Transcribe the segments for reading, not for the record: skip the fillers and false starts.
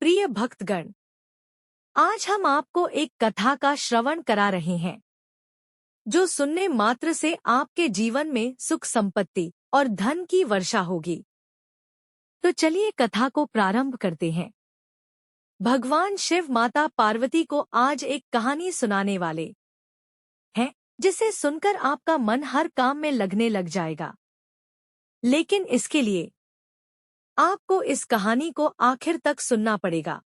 प्रिय भक्तगण, आज हम आपको एक कथा का श्रवण करा रहे हैं जो सुनने मात्र से आपके जीवन में सुख संपत्ति और धन की वर्षा होगी। तो चलिए कथा को प्रारंभ करते हैं। भगवान शिव माता पार्वती को आज एक कहानी सुनाने वाले हैं जिसे सुनकर आपका मन हर काम में लगने लग जाएगा। लेकिन इसके लिए आपको इस कहानी को आखिर तक सुनना पड़ेगा।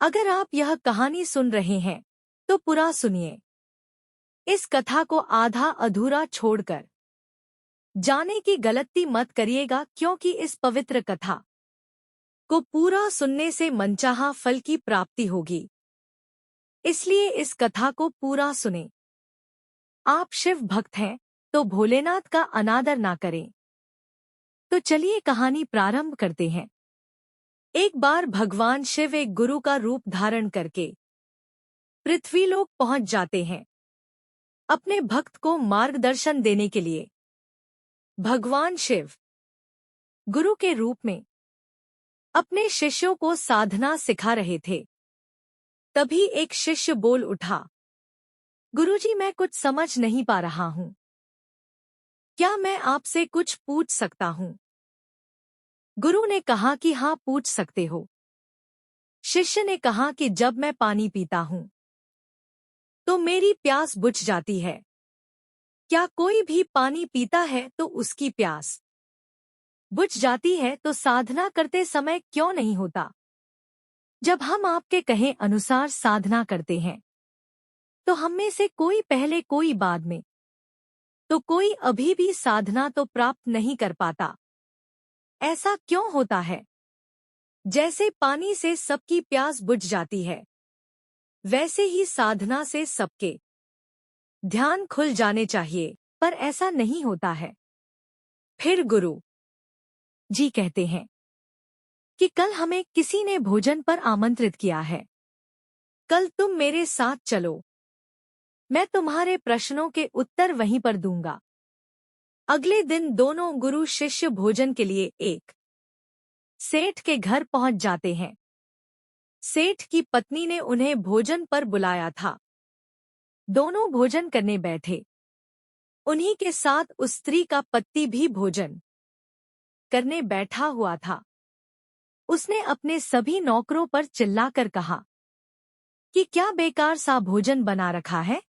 अगर आप यह कहानी सुन रहे हैं तो पूरा सुनिए। इस कथा को आधा अधूरा छोड़कर जाने की गलती मत करिएगा, क्योंकि इस पवित्र कथा को पूरा सुनने से मनचाहा फल की प्राप्ति होगी। इसलिए इस कथा को पूरा सुने। आप शिव भक्त हैं तो भोलेनाथ का अनादर ना करें। तो चलिए कहानी प्रारंभ करते हैं। एक बार भगवान शिव एक गुरु का रूप धारण करके पृथ्वीलोक पहुंच जाते हैं अपने भक्त को मार्गदर्शन देने के लिए। भगवान शिव गुरु के रूप में अपने शिष्यों को साधना सिखा रहे थे। तभी एक शिष्य बोल उठा, गुरुजी, मैं कुछ समझ नहीं पा रहा हूँ, क्या मैं आपसे कुछ पूछ सकता हूँ? गुरु ने कहा कि हाँ, पूछ सकते हो। शिष्य ने कहा कि जब मैं पानी पीता हूँ तो मेरी प्यास बुझ जाती है। क्या कोई भी पानी पीता है तो उसकी प्यास बुझ जाती है, तो साधना करते समय क्यों नहीं होता? जब हम आपके कहे अनुसार साधना करते हैं तो हम में से कोई पहले कोई बाद में, तो कोई अभी भी साधना तो प्राप्त नहीं कर पाता। ऐसा क्यों होता है? जैसे पानी से सबकी प्यास बुझ जाती है, वैसे ही साधना से सबके ध्यान खुल जाने चाहिए, पर ऐसा नहीं होता है। फिर गुरु जी कहते हैं कि कल हमें किसी ने भोजन पर आमंत्रित किया है। कल तुम मेरे साथ चलो, मैं तुम्हारे प्रश्नों के उत्तर वहीं पर दूंगा। अगले दिन दोनों गुरु शिष्य भोजन के लिए एक सेठ के घर पहुंच जाते हैं। सेठ की पत्नी ने उन्हें भोजन पर बुलाया था। दोनों भोजन करने बैठे। उन्हीं के साथ उस स्त्री का पति भी भोजन करने बैठा हुआ था। उसने अपने सभी नौकरों पर चिल्लाकर कहा कि क्या बेकार सा भोजन बना रखा है,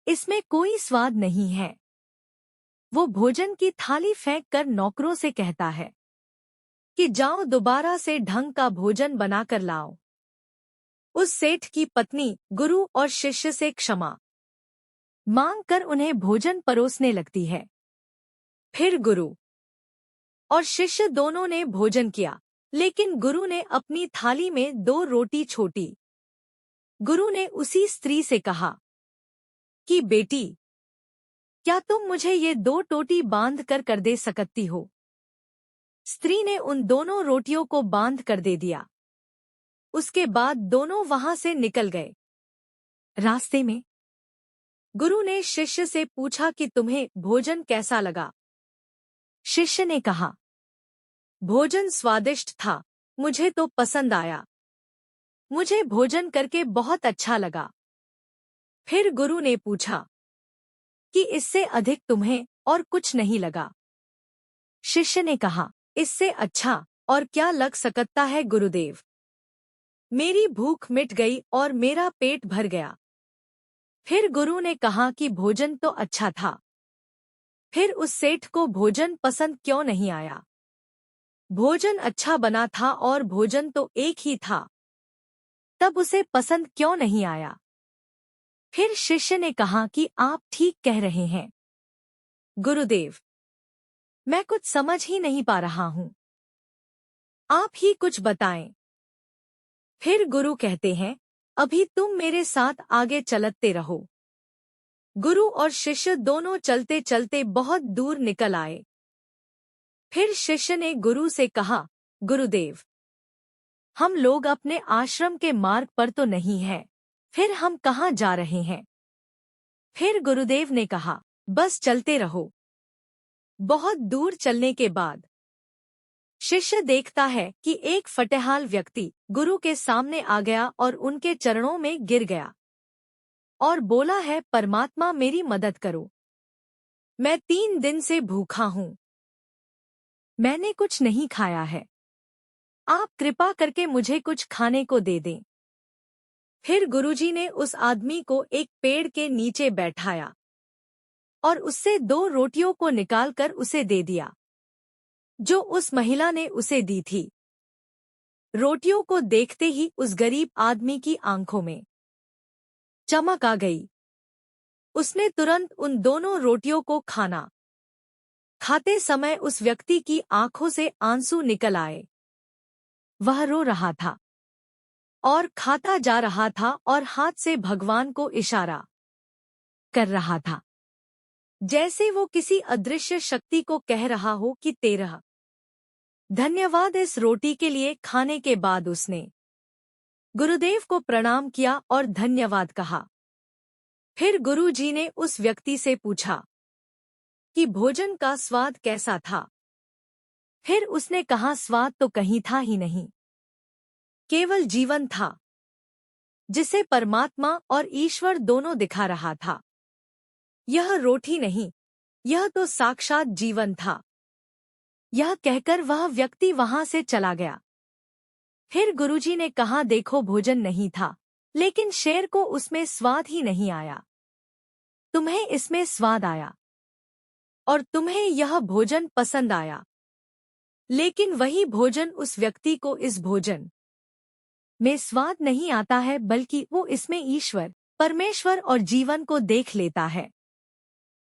इसमें कोई स्वाद नहीं है। वो भोजन की थाली फेंक कर नौकरों से कहता है कि जाओ दोबारा से ढंग का भोजन बनाकर लाओ। उस सेठ की पत्नी गुरु और शिष्य से क्षमा मांग कर उन्हें भोजन परोसने लगती है। फिर गुरु और शिष्य दोनों ने भोजन किया, लेकिन गुरु ने अपनी थाली में 2 रोटी छोटी। गुरु ने उसी स्त्री से कहा कि बेटी, क्या तुम मुझे ये 2 टोटी बांध कर दे सकती हो? स्त्री ने उन दोनों रोटियों को बांध कर दे दिया। उसके बाद दोनों वहां से निकल गए। रास्ते में गुरु ने शिष्य से पूछा कि तुम्हें भोजन कैसा लगा? शिष्य ने कहा, भोजन स्वादिष्ट था, मुझे तो पसंद आया। मुझे भोजन करके बहुत अच्छा लगा। फिर गुरु ने पूछा कि इससे अधिक तुम्हें और कुछ नहीं लगा? शिष्य ने कहा, इससे अच्छा और क्या लग सकता है गुरुदेव। मेरी भूख मिट गई और मेरा पेट भर गया। फिर गुरु ने कहा कि भोजन तो अच्छा था, फिर उस सेठ को भोजन पसंद क्यों नहीं आया? भोजन अच्छा बना था और भोजन तो एक ही था, तब उसे पसंद क्यों नहीं आया? फिर शिष्य ने कहा कि आप ठीक कह रहे हैं गुरुदेव, मैं कुछ समझ ही नहीं पा रहा हूँ, आप ही कुछ बताएं। फिर गुरु कहते हैं, अभी तुम मेरे साथ आगे चलते रहो। गुरु और शिष्य दोनों चलते चलते बहुत दूर निकल आए। फिर शिष्य ने गुरु से कहा, गुरुदेव, हम लोग अपने आश्रम के मार्ग पर तो नहीं हैं, फिर हम कहाँ जा रहे हैं? फिर गुरुदेव ने कहा, बस चलते रहो। बहुत दूर चलने के बाद शिष्य देखता है कि एक फटेहाल व्यक्ति गुरु के सामने आ गया और उनके चरणों में गिर गया और बोला है, परमात्मा मेरी मदद करो, मैं 3 दिन से भूखा हूँ, मैंने कुछ नहीं खाया है, आप कृपा करके मुझे कुछ खाने को दे दें। फिर गुरुजी ने उस आदमी को एक पेड़ के नीचे बैठाया और उससे 2 रोटियों को निकालकर उसे दे दिया, जो उस महिला ने उसे दी थी। रोटियों को देखते ही उस गरीब आदमी की आंखों में चमक आ गई। उसने तुरंत उन दोनों रोटियों को खाना। खाते समय उस व्यक्ति की आंखों से आंसू निकल आए। वह रो रहा था और खाता जा रहा था और हाथ से भगवान को इशारा कर रहा था, जैसे वो किसी अदृश्य शक्ति को कह रहा हो कि तेरा धन्यवाद। इस रोटी के लिए खाने के बाद उसने गुरुदेव को प्रणाम किया और धन्यवाद कहा। फिर गुरुजी ने उस व्यक्ति से पूछा कि भोजन का स्वाद कैसा था। फिर उसने कहा, स्वाद तो कहीं था ही नहीं, केवल जीवन था जिसे परमात्मा और ईश्वर दोनों दिखा रहा था। यह रोटी नहीं, यह तो साक्षात जीवन था। यह कहकर वह व्यक्ति वहां से चला गया। फिर गुरुजी ने कहा, देखो भोजन नहीं था, लेकिन शेर को उसमें स्वाद ही नहीं आया। तुम्हें इसमें स्वाद आया और तुम्हें यह भोजन पसंद आया, लेकिन वही भोजन उस व्यक्ति को इस भोजन में स्वाद नहीं आता है, बल्कि वो इसमें ईश्वर, परमेश्वर और जीवन को देख लेता है।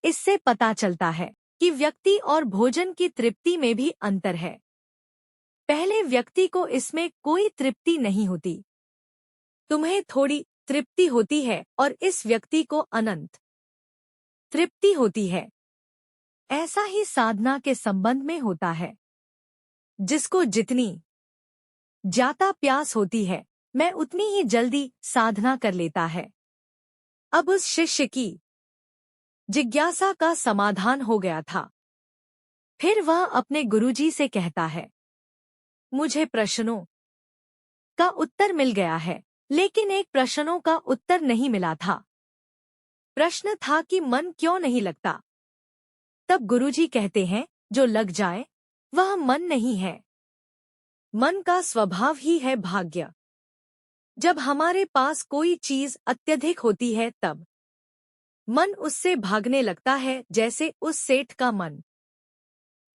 इससे पता चलता है कि व्यक्ति और भोजन की तृप्ति में भी अंतर है। पहले व्यक्ति को इसमें कोई तृप्ति नहीं होती, तुम्हें थोड़ी तृप्ति होती है, और इस व्यक्ति को अनंत तृप्ति होती है। ऐसा ही साधना के संबंध में होता है। जिसको जितनी ज्यादा प्यास होती है, मैं उतनी ही जल्दी साधना कर लेता है। अब उस शिष्य की जिज्ञासा का समाधान हो गया था। फिर वह अपने गुरुजी से कहता है, मुझे प्रश्नों का उत्तर मिल गया है, लेकिन एक प्रश्नों का उत्तर नहीं मिला था। प्रश्न था कि मन क्यों नहीं लगता। तब गुरुजी कहते हैं, जो लग जाए वह मन नहीं है। मन का स्वभाव ही है भाग्य। जब हमारे पास कोई चीज अत्यधिक होती है, तब मन उससे भागने लगता है, जैसे उस सेठ का मन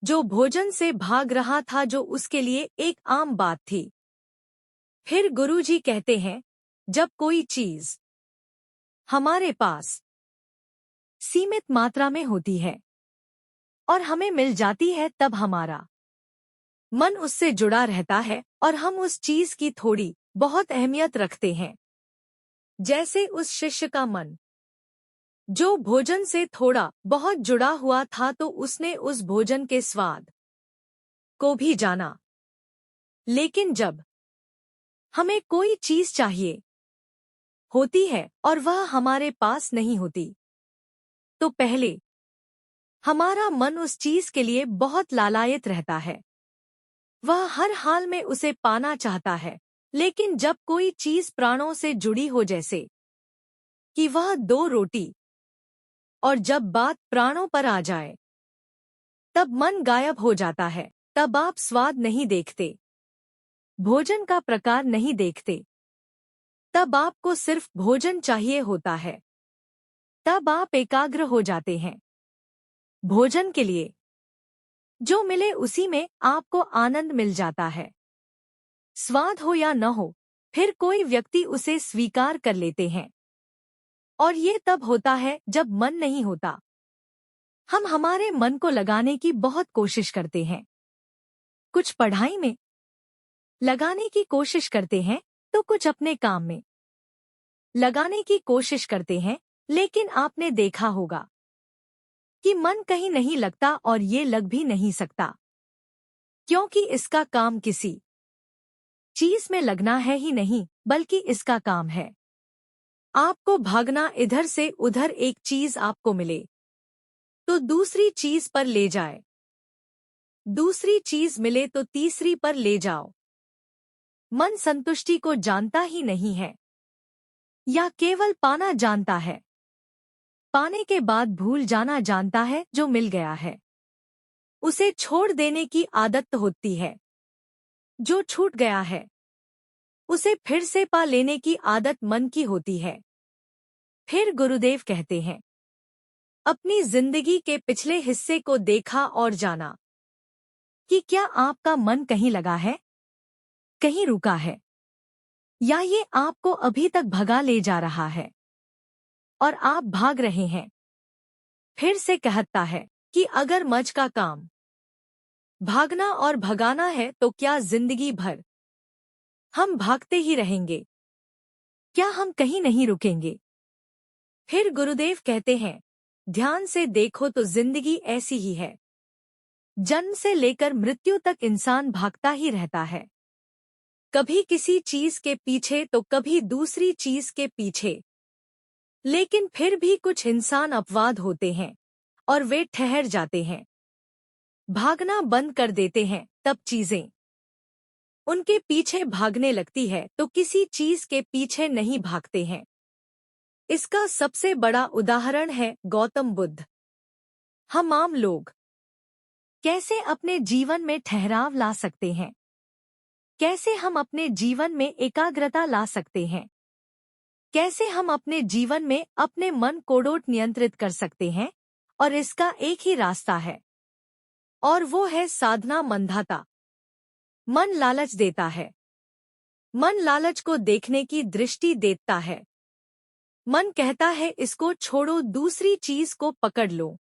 जो भोजन से भाग रहा था, जो उसके लिए एक आम बात थी। फिर गुरुजी कहते हैं, जब कोई चीज हमारे पास सीमित मात्रा में होती है और हमें मिल जाती है, तब हमारा मन उससे जुड़ा रहता है और हम उस चीज की थोड़ी बहुत अहमियत रखते हैं। जैसे उस शिष्य का मन जो भोजन से थोड़ा बहुत जुड़ा हुआ था, तो उसने उस भोजन के स्वाद को भी जाना। लेकिन जब हमें कोई चीज चाहिए होती है और वह हमारे पास नहीं होती, तो पहले हमारा मन उस चीज के लिए बहुत लालायित रहता है। वह हर हाल में उसे पाना चाहता है। लेकिन जब कोई चीज प्राणों से जुड़ी हो, जैसे कि वह 2 रोटी, और जब बात प्राणों पर आ जाए, तब मन गायब हो जाता है। तब आप स्वाद नहीं देखते, भोजन का प्रकार नहीं देखते, तब आपको सिर्फ भोजन चाहिए होता है। तब आप एकाग्र हो जाते हैं भोजन के लिए। जो मिले उसी में आपको आनंद मिल जाता है। स्वाद हो या न हो, फिर कोई व्यक्ति उसे स्वीकार कर लेते हैं। और ये तब होता है जब मन नहीं होता। हम हमारे मन को लगाने की बहुत कोशिश करते हैं। कुछ पढ़ाई में लगाने की कोशिश करते हैं, तो कुछ अपने काम में लगाने की कोशिश करते हैं। लेकिन आपने देखा होगा कि मन कहीं नहीं लगता, और ये लग भी नहीं सकता, क्योंकि इसका काम किसी चीज में लगना है ही नहीं, बल्कि इसका काम है आपको भागना। इधर से उधर एक चीज आपको मिले तो दूसरी चीज पर ले जाए, दूसरी चीज मिले तो तीसरी पर ले जाओ। मन संतुष्टि को जानता ही नहीं है, या केवल पाना जानता है। पाने के बाद भूल जाना जानता है जो मिल गया है। उसे छोड़ देने की आदत होती है। जो छूट गया है उसे फिर से पा लेने की आदत मन की होती है। फिर गुरुदेव कहते हैं, अपनी जिंदगी के पिछले हिस्से को देखा और जाना कि क्या आपका मन कहीं लगा है, कहीं रुका है, या ये आपको अभी तक भगा ले जा रहा है और आप भाग रहे हैं। फिर से कहता है कि अगर मज का काम भागना और भगाना है तो क्या जिंदगी भर हम भागते ही रहेंगे? क्या हम कहीं नहीं रुकेंगे? फिर गुरुदेव कहते हैं, ध्यान से देखो तो जिंदगी ऐसी ही है। जन्म से लेकर मृत्यु तक इंसान भागता ही रहता है, कभी किसी चीज के पीछे तो कभी दूसरी चीज के पीछे। लेकिन फिर भी कुछ इंसान अपवाद होते हैं और वे ठहर जाते हैं, भागना बंद कर देते हैं। तब चीजें उनके पीछे भागने लगती है तो किसी चीज के पीछे नहीं भागते हैं। इसका सबसे बड़ा उदाहरण है गौतम बुद्ध। हम आम लोग कैसे अपने जीवन में ठहराव ला सकते हैं? कैसे हम अपने जीवन में एकाग्रता ला सकते हैं? कैसे हम अपने जीवन में अपने मन को नियंत्रित कर सकते हैं? और इसका एक ही रास्ता है, और वो है साधना मंदाता। मन लालच देता है। मन लालच को देखने की दृष्टि देता है। मन कहता है इसको छोड़ो, दूसरी चीज को पकड़ लो।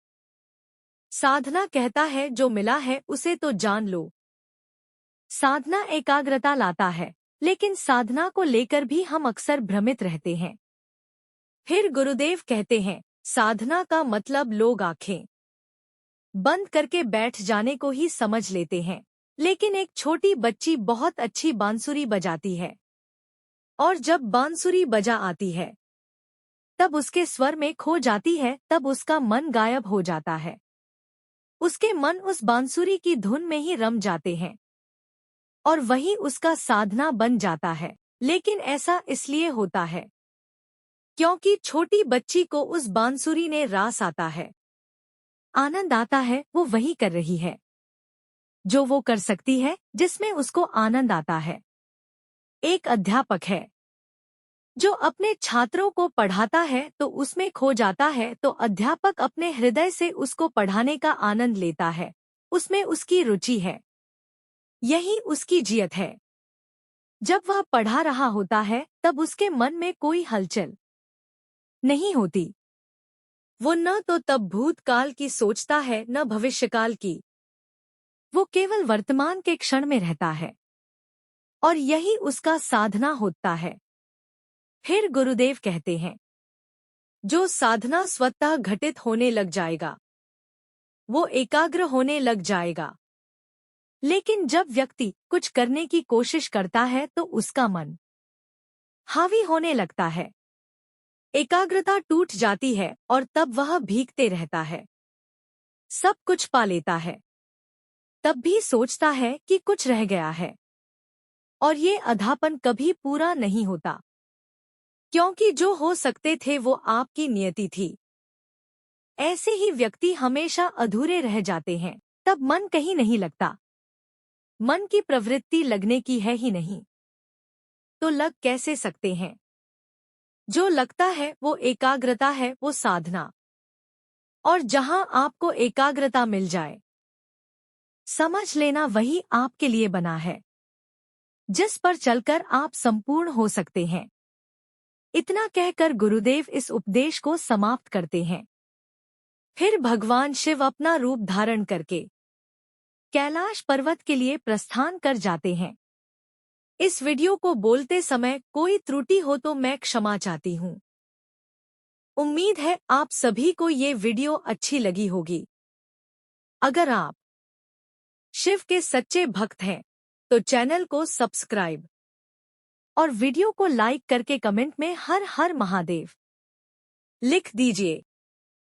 साधना कहता है जो मिला है उसे तो जान लो। साधना एकाग्रता लाता है, लेकिन साधना को लेकर भी हम अक्सर भ्रमित रहते हैं। फिर गुरुदेव कहते हैं, साधना का मतलब लोग आंखें बंद करके बैठ जाने को ही समझ लेते हैं। लेकिन एक छोटी बच्ची बहुत अच्छी बांसुरी बजाती है, और जब बांसुरी बजा आती है तब उसके स्वर में खो जाती है, तब उसका मन गायब हो जाता है। उसके मन उस बांसुरी की धुन में ही रम जाते हैं, और वही उसका साधना बन जाता है। लेकिन ऐसा इसलिए होता है क्योंकि छोटी बच्ची को उस बांसुरी ने रास आता है, आनंद आता है। वो वही कर रही है जो वो कर सकती है, जिसमें उसको आनंद आता है। एक अध्यापक है जो अपने छात्रों को पढ़ाता है तो उसमें खो जाता है, तो अध्यापक अपने हृदय से उसको पढ़ाने का आनंद लेता है, उसमें उसकी रुचि है, यही उसकी जियत है। जब वह पढ़ा रहा होता है तब उसके मन में कोई हलचल नहीं होती। वो न तो तब भूतकाल की सोचता है न भविष्यकाल की, वो केवल वर्तमान के क्षण में रहता है, और यही उसका साधना होता है। फिर गुरुदेव कहते हैं, जो साधना स्वतः घटित होने लग जाएगा वो एकाग्र होने लग जाएगा। लेकिन जब व्यक्ति कुछ करने की कोशिश करता है तो उसका मन हावी होने लगता है, एकाग्रता टूट जाती है, और तब वह भीगते रहता है, सब कुछ पा लेता है, तब भी सोचता है कि कुछ रह गया है। और ये अधापन कभी पूरा नहीं होता, क्योंकि जो हो सकते थे वो आपकी नियति थी। ऐसे ही व्यक्ति हमेशा अधूरे रह जाते हैं, तब मन कहीं नहीं लगता। मन की प्रवृत्ति लगने की है ही नहीं, तो लग कैसे सकते हैं? जो लगता है वो एकाग्रता है, वो साधना। और जहां आपको एकाग्रता मिल जाए, समझ लेना वही आपके लिए बना है, जिस पर चलकर आप संपूर्ण हो सकते हैं। इतना कहकर गुरुदेव इस उपदेश को समाप्त करते हैं। फिर भगवान शिव अपना रूप धारण करके कैलाश पर्वत के लिए प्रस्थान कर जाते हैं। इस वीडियो को बोलते समय कोई त्रुटि हो तो मैं क्षमा चाहती हूँ। उम्मीद है आप सभी को ये वीडियो अच्छी लगी होगी। अगर आप शिव के सच्चे भक्त हैं तो चैनल को सब्सक्राइब और वीडियो को लाइक करके कमेंट में हर हर महादेव लिख दीजिए।